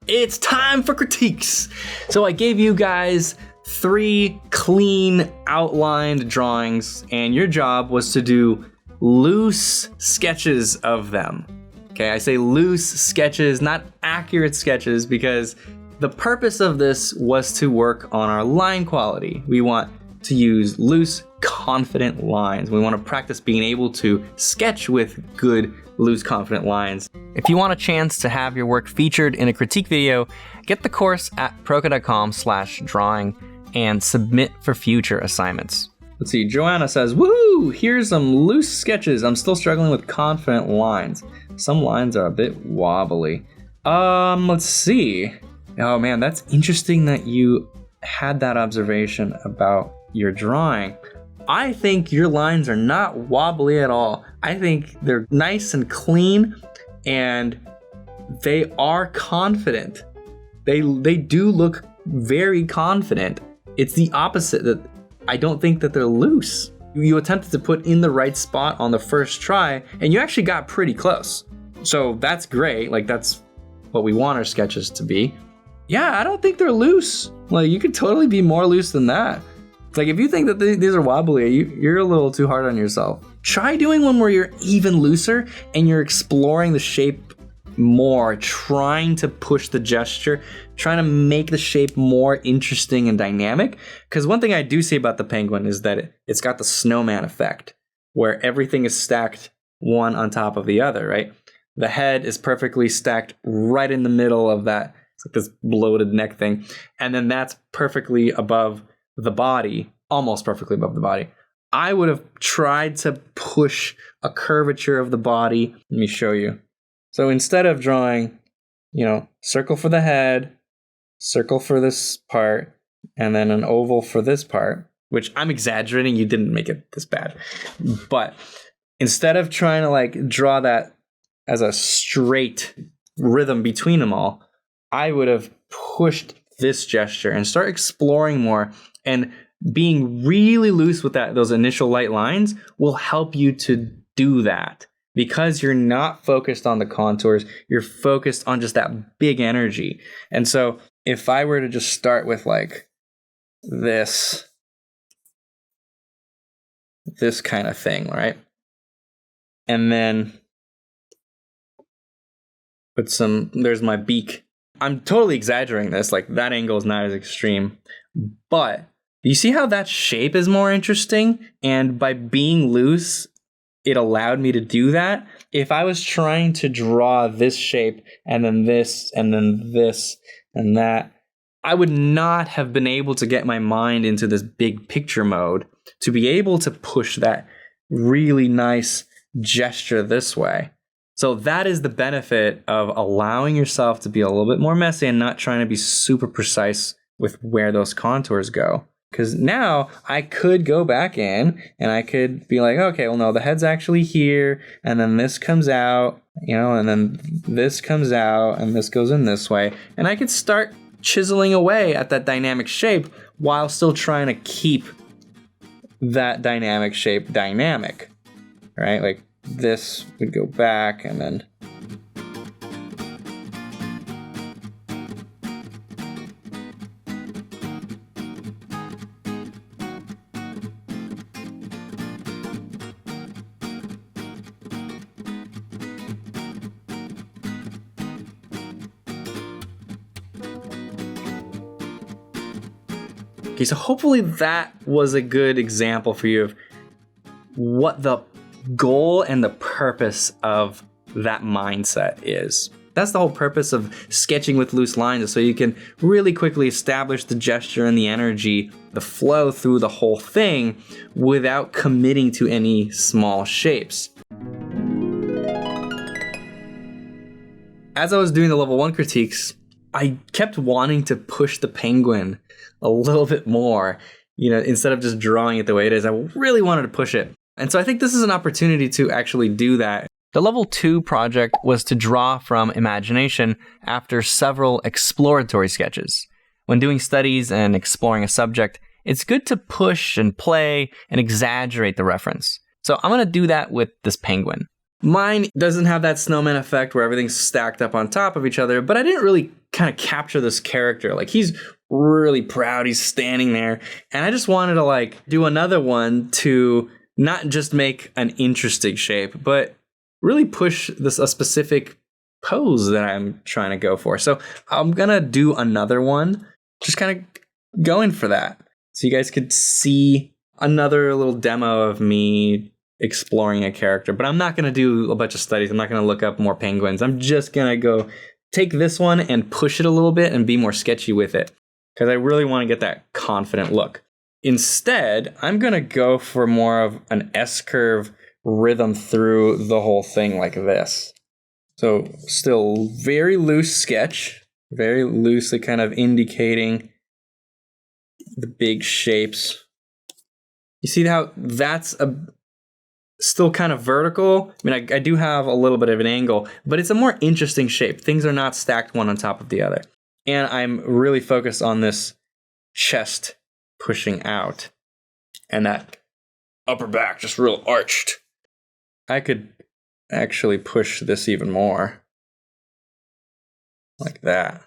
It's time for critiques. So I gave you guys 3 clean outlined drawings, and your job was to do loose sketches of them. Okay, I say loose sketches, not accurate sketches, because the purpose of this was to work on our line quality. We want to use loose, confident lines. We want to practice being able to sketch with good, loose, confident lines. If you want a chance to have your work featured in a critique video, get the course at proko.com/drawing and submit for future assignments. Let's see, Joanna says, woo, here's some loose sketches. I'm still struggling with confident lines. Some lines are a bit wobbly. Let's see. Oh man, that's interesting that you had that observation about your drawing. I think your lines are not wobbly at all. I think they're nice and clean, and they are confident. They do look very confident. It's the opposite, that I don't think that they're loose. You attempted to put in the right spot on the first try, and you actually got pretty close. So that's great. Like, that's what we want our sketches to be. Yeah, I don't think they're loose. Like, you could totally be more loose than that. It's like, if you think that these are wobbly, you're a little too hard on yourself. Try doing one where you're even looser and you're exploring the shape more, trying to push the gesture, trying to make the shape more interesting and dynamic. Because one thing I do see about the penguin is that it's got the snowman effect, where everything is stacked one on top of the other, right? The head is perfectly stacked right in the middle of that. It's like this bloated neck thing. And then that's perfectly above the body, almost perfectly above the body. I would have tried to push a curvature of the body. Let me show you. So instead of drawing, circle for the head, circle for this part, and then an oval for this part, which I'm exaggerating, you didn't make it this bad. But instead of trying to draw that as a straight rhythm between them all, I would have pushed this gesture and start exploring more, and being really loose with those initial light lines will help you to do that, because you're not focused on the contours, you're focused on just that big energy. And so if I were to just start with this kind of thing, right? And then put there's my beak. I'm totally exaggerating this, that angle is not as extreme, but you see how that shape is more interesting? And by being loose, it allowed me to do that. If I was trying to draw this shape and then this and then this and that, I would not have been able to get my mind into this big picture mode to be able to push that really nice gesture this way. So that is the benefit of allowing yourself to be a little bit more messy and not trying to be super precise with where those contours go. Because now I could go back in and I could be like, okay, well, no, the head's actually here, and then this comes out, and then this comes out, and this goes in this way. And I could start chiseling away at that dynamic shape while still trying to keep that dynamic shape dynamic, right? Like this would go back, and then okay, so hopefully that was a good example for you of what the goal and the purpose of that mindset is. That's the whole purpose of sketching with loose lines, is so you can really quickly establish the gesture and the energy, the flow through the whole thing without committing to any small shapes. As I was doing the level 1 critiques, I kept wanting to push the penguin a little bit more, instead of just drawing it the way it is. I really wanted to push it. And so I think this is an opportunity to actually do that. The level 2 project was to draw from imagination after several exploratory sketches. When doing studies and exploring a subject, it's good to push and play and exaggerate the reference. So I'm going to do that with this penguin. Mine doesn't have that snowman effect where everything's stacked up on top of each other, but I didn't really kind of capture this character. Like he's really proud, he's standing there, and I just wanted to like do another one to not just make an interesting shape, but really push this a specific pose that I'm trying to go for. So I'm gonna do another one, just kind of going for that, so you guys could see another little demo of me exploring a character. But I'm not gonna do a bunch of studies. I'm not gonna look up more penguins. I'm just gonna go take this one and push it a little bit and be more sketchy with it, because I really want to get that confident look. Instead, I'm gonna go for more of an S-curve rhythm through the whole thing like this. So still very loose sketch, very loosely kind of indicating the big shapes. You see how that's still kind of vertical? I mean, I do have a little bit of an angle, but it's a more interesting shape. Things are not stacked one on top of the other. And I'm really focused on this chest pushing out and that upper back just real arched. I could actually push this even more, like that.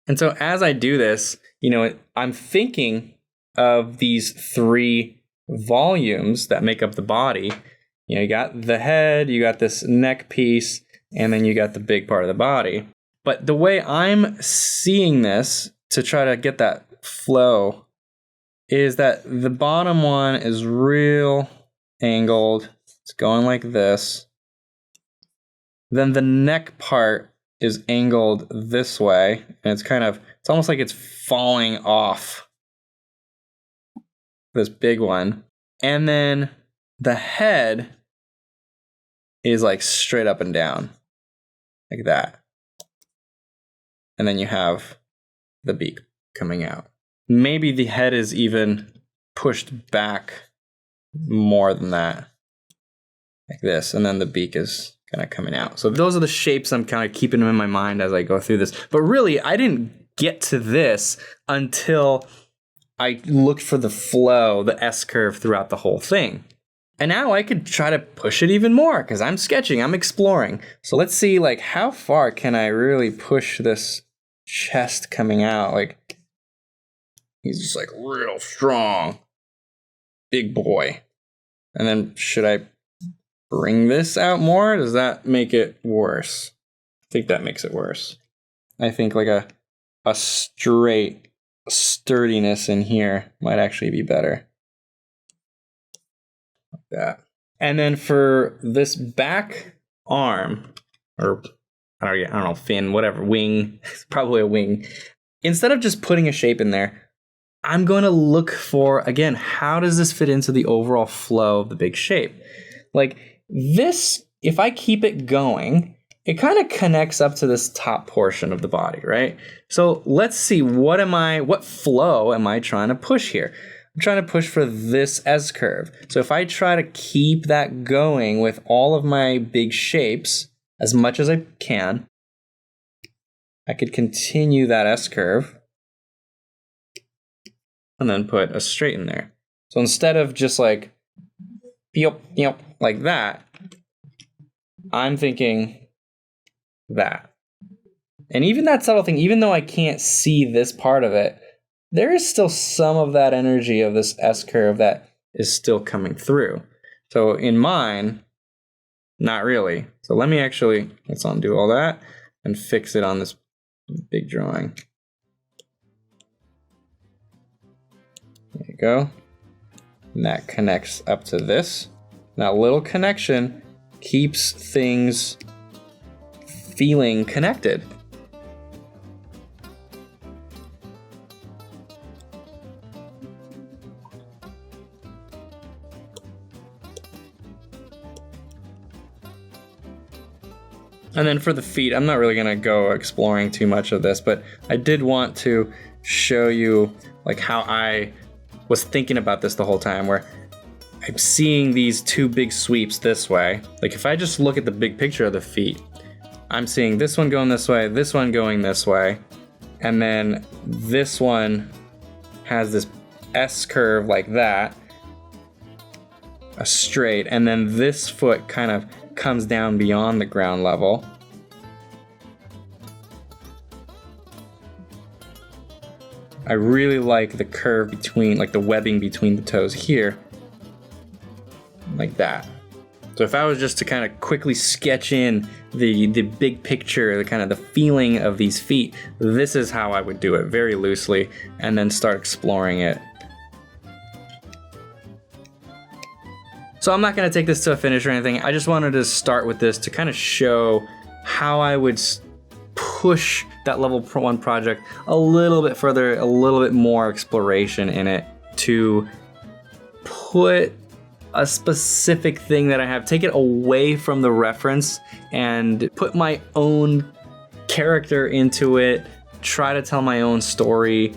And so as I do this, I'm thinking of these three volumes that make up the body. You got the head, you got this neck piece, and then you got the big part of the body. But the way I'm seeing this to try to get that flow is that the bottom one is real angled. It's going like this. Then the neck part is angled this way, and it's almost like it's falling off this big one. And then the head is like straight up and down, like that. And then you have the beak coming out. Maybe the head is even pushed back more than that, like this, and then the beak is kind of coming out. So those are the shapes I'm kind of keeping them in my mind as I go through this. But really, I didn't get to this until I looked for the flow, the S-curve throughout the whole thing. And now I could try to push it even more because I'm sketching, I'm exploring. So let's see, like, how far can I really push this chest coming out? Like, he's just like real strong, big boy. And then should I bring this out more? Does that make it worse? I think that makes it worse. I think like a straight sturdiness in here might actually be better. Like that. And then for this back arm, or I don't know, fin, whatever, wing, it's probably a wing. Instead of just putting a shape in there, I'm going to look for, again, how does this fit into the overall flow of the big shape? Like this, if I keep it going, it kind of connects up to this top portion of the body, right? So let's see, what flow am I trying to push here? I'm trying to push for this S-curve. So if I try to keep that going with all of my big shapes as much as I can, I could continue that S-curve and then put a straight in there. So instead of just like, like that, I'm thinking that. And even that subtle thing, even though I can't see this part of it, there is still some of that energy of this S-curve that is still coming through. So in mine, not really. So let's undo all that and fix it on this big drawing. There you go. And that connects up to this. That little connection keeps things feeling connected. And then for the feet, I'm not really gonna go exploring too much of this, but I did want to show you like how I was thinking about this the whole time, where I'm seeing these two big sweeps this way. Like if I just look at the big picture of the feet, I'm seeing this one going this way, this one going this way, and then this one has this S curve like that, a straight, and then this foot kind of comes down beyond the ground level, I really like the curve between, like the webbing between the toes here, like that. So if I was just to kind of quickly sketch in the big picture, the kind of the feeling of these feet, this is how I would do it, very loosely, and then start exploring it. So I'm not gonna take this to a finish or anything. I just wanted to start with this to kind of show how I would push that level 1 project a little bit further, a little bit more exploration in it, to put a specific thing that I have, take it away from the reference and put my own character into it, try to tell my own story,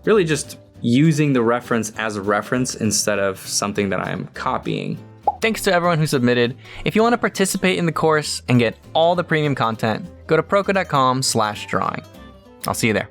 really just using the reference as a reference instead of something that I'm copying. Thanks to everyone who submitted. If you want to participate in the course and get all the premium content, go to proko.com/drawing. I'll see you there.